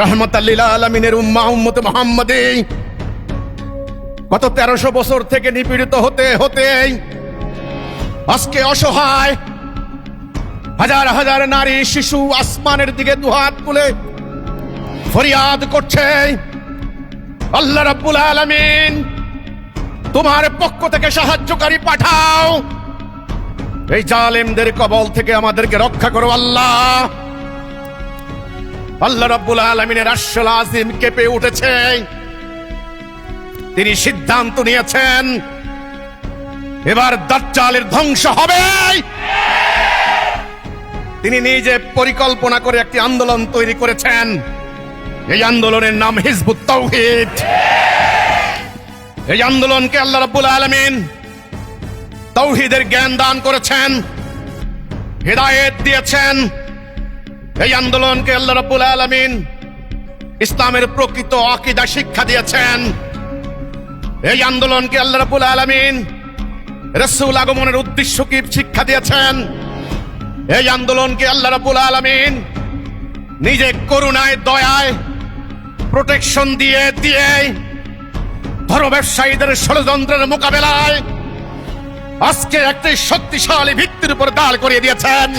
রহমতাল লিল আলামিনের উম্মাহ উম্মতে মুহাম্মাদী গত 1300 বছর থেকে নিপীড়িত হতে হতে আজকে অসহায় হাজার হাজার নারী শিশু আসমানের দিকে দুহাত তুলে ফরিয়াদ করছে, আল্লাহ রাব্বুল আলামিন তোমার পক্ষ থেকে সাহায্যকারী পাঠাও, এই জালেমদের কবল থেকে আমাদেরকে রক্ষা করো আল্লাহ। আল্লাহ রাব্বুল আলামিনের আরশুল আজিম কেঁপে উঠেছে। তিনি সিদ্ধান্ত নিয়েছেন এবার দাজ্জালের ধ্বংস হবে। তিনি নিজে পরিকল্পনা করে একটি আন্দোলন তৈরি করেছেন। এই আন্দোলনের নাম হিজবুত তাওহীদ। এই আন্দোলনকে আল্লাহ রাব্বুল আলামিন তাওহীদের জ্ঞান দান করেছেন, হিদায়াত দিয়েছেন। এই আন্দোলনকে আল্লাহ রাব্বুল আলামিন ইসলামের প্রকৃত আকীদা শিক্ষা দিয়েছেন। এই আন্দোলনকে আল্লাহ রাব্বুল আলামিন রাসূল আগমনের উদ্দেশ্য কি শিক্ষা দিয়েছেন। এই আন্দোলনকে আল্লাহ রাব্বুল আলামিন নিজে করুণায় দয়ায় প্রোটেকশন দিয়ে দিয়ে ধর্ম ব্যবসায়ীদের ষড়যন্ত্রের মোকাবেলায় আজকে একটি শক্তিশালী ভিত্তির উপর দাঁড় করিয়ে দিয়েছেন।